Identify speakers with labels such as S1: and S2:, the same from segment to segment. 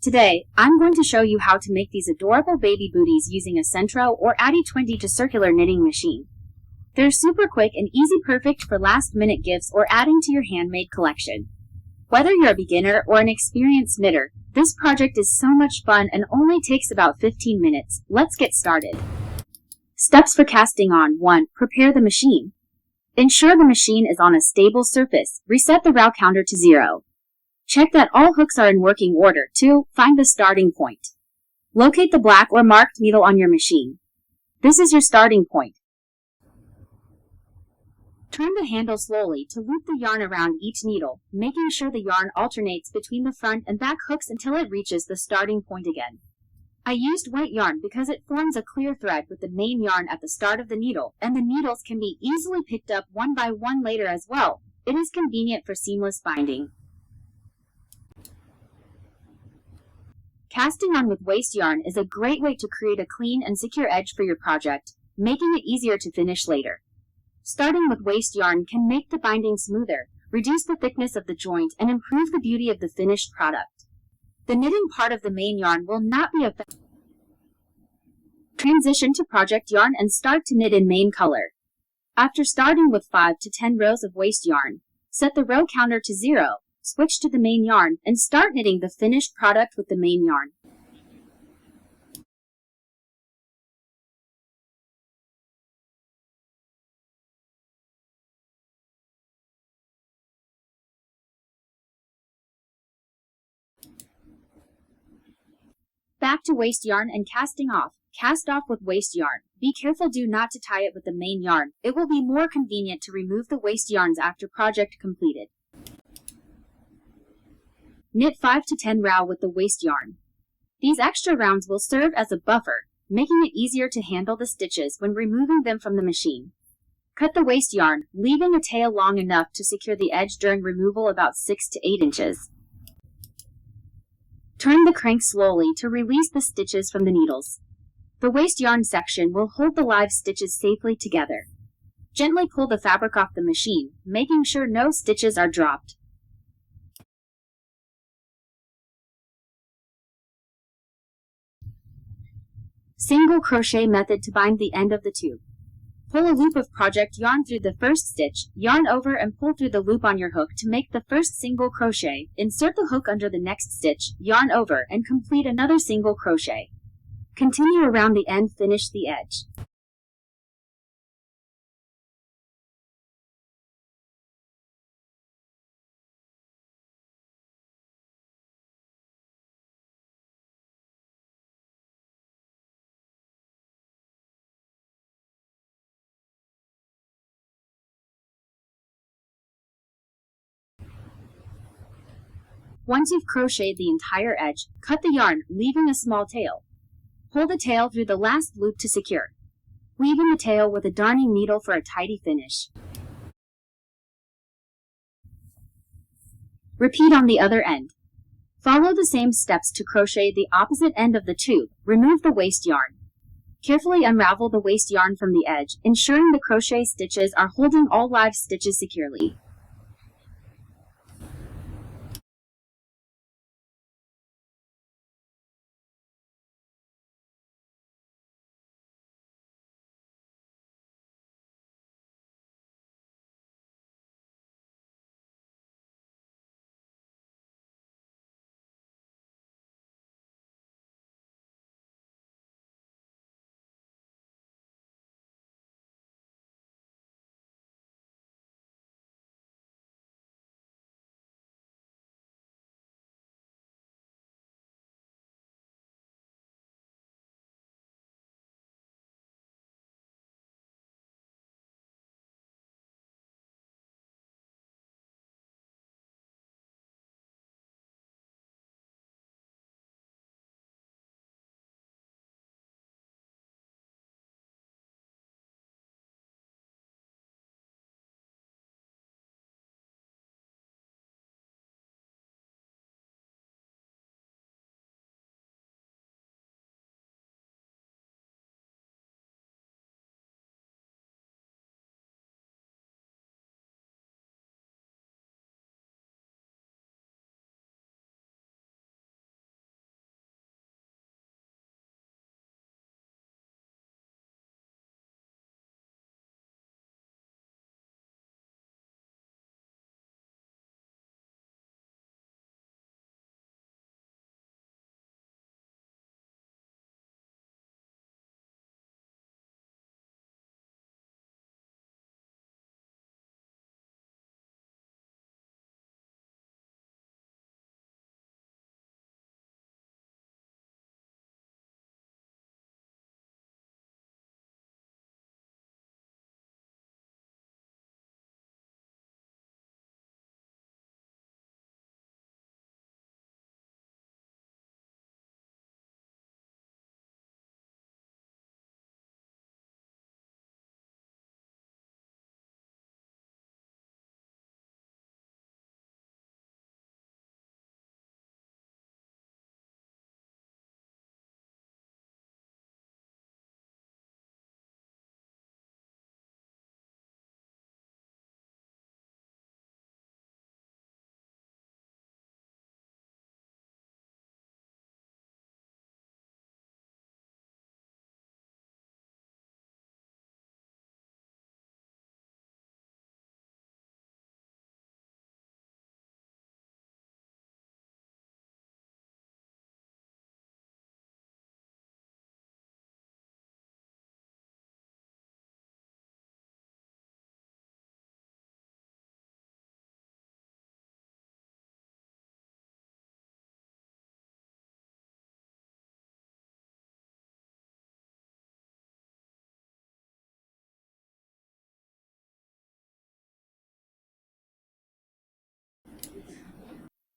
S1: Today, I'm going to show you how to make these adorable baby booties using a Sentro or Addi 20 to circular knitting machine. They're super quick and easy, perfect for last-minute gifts or adding to your handmade collection. Whether you're a beginner or an experienced knitter, this project is so much fun and only takes about 15 minutes. Let's get started. Steps for casting on. 1. Prepare the machine. Ensure the machine is on a stable surface. Reset the row counter to 0. Check that all hooks are in working order. 2. Find the starting point. Locate the black or marked needle on your machine. This is your starting point. Turn the handle slowly to loop the yarn around each needle, making sure the yarn alternates between the front and back hooks until it reaches the starting point again. I used white yarn because it forms a clear thread with the main yarn at the start of the needle, and the needles can be easily picked up one by one later as well. It is convenient for seamless binding. Casting on with waste yarn is a great way to create a clean and secure edge for your project, making it easier to finish later. Starting with waste yarn can make the binding smoother, reduce the thickness of the joint, and improve the beauty of the finished product. The knitting part of the main yarn will not be affected. Transition to project yarn and start to knit in main color. After starting with 5 to 10 rows of waste yarn, set the row counter to 0. Switch to the main yarn and start knitting the finished product with the main yarn. Back to waste yarn and casting off. Cast off with waste yarn. Be careful not to tie it with the main yarn. It will be more convenient to remove the waste yarns after project completed. Knit 5 to 10 row with the waste yarn. These extra rounds will serve as a buffer, making it easier to handle the stitches when removing them from the machine. Cut the waste yarn, leaving a tail long enough to secure the edge during removal, about 6 to 8 inches. Turn the crank slowly to release the stitches from the needles. The waste yarn section will hold the live stitches safely together. Gently pull the fabric off the machine, making sure no stitches are dropped. Single crochet method to bind the end of the tube. Pull a loop of project yarn through the first stitch, yarn over and pull through the loop on your hook to make the first single crochet. Insert the hook under the next stitch, yarn over, and complete another single crochet. Continue around the end, finish the edge. Once you've crocheted the entire edge, cut the yarn, leaving a small tail. Pull the tail through the last loop to secure. Weave in the tail with a darning needle for a tidy finish. Repeat on the other end. Follow the same steps to crochet the opposite end of the tube. Remove the waste yarn. Carefully unravel the waste yarn from the edge, ensuring the crochet stitches are holding all live stitches securely.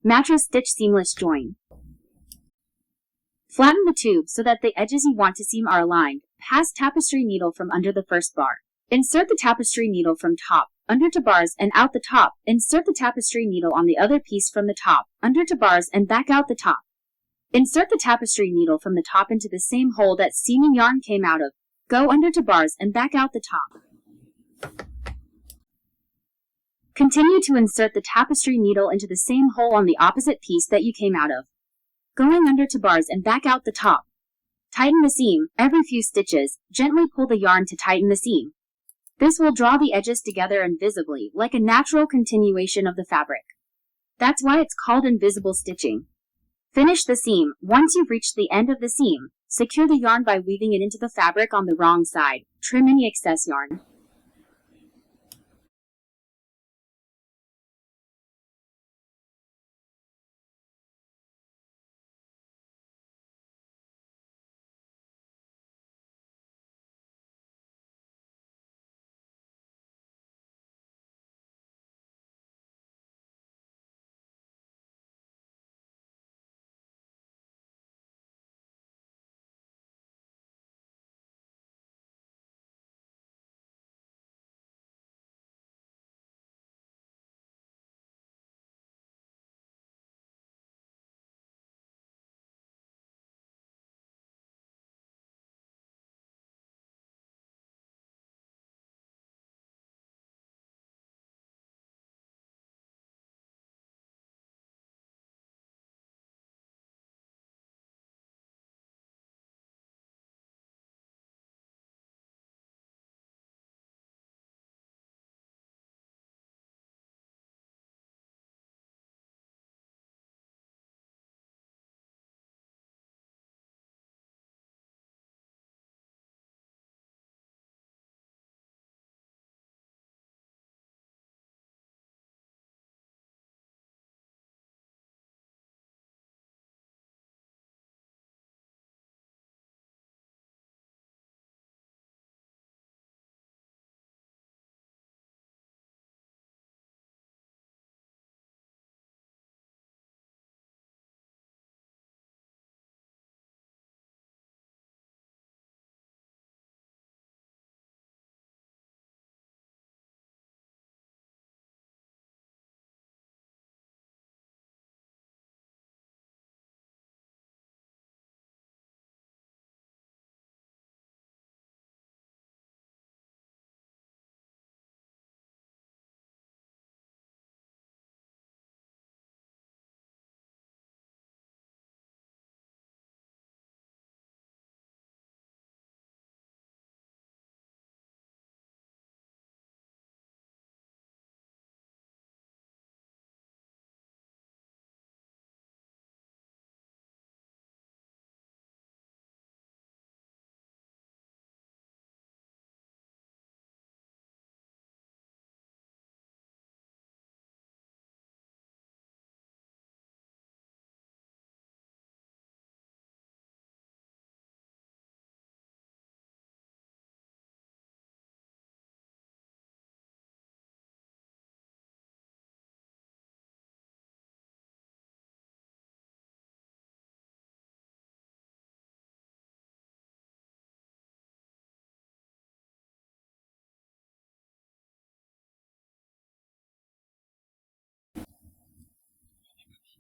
S1: Mattress stitch seamless join. Flatten the tube so that the edges you want to seam are aligned. Pass tapestry needle from under the first bar. Insert the tapestry needle from top, under to bars and out the top. Insert the tapestry needle on the other piece from the top, under to bars and back out the top. Insert the tapestry needle from the top into the same hole that seaming yarn came out of. Go under to bars and back out the top. Continue to insert the tapestry needle into the same hole on the opposite piece that you came out of, going under to bars and back out the top. Tighten the seam. Every few stitches, gently pull the yarn to tighten the seam. This will draw the edges together invisibly, like a natural continuation of the fabric. That's why it's called invisible stitching. Finish the seam. Once you've reached the end of the seam, secure the yarn by weaving it into the fabric on the wrong side. Trim any excess yarn.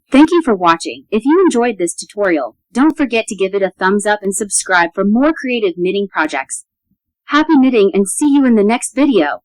S1: Thank you for watching. If you enjoyed this tutorial, don't forget to give it a thumbs up and subscribe for more creative knitting projects. Happy knitting and see you in the next video!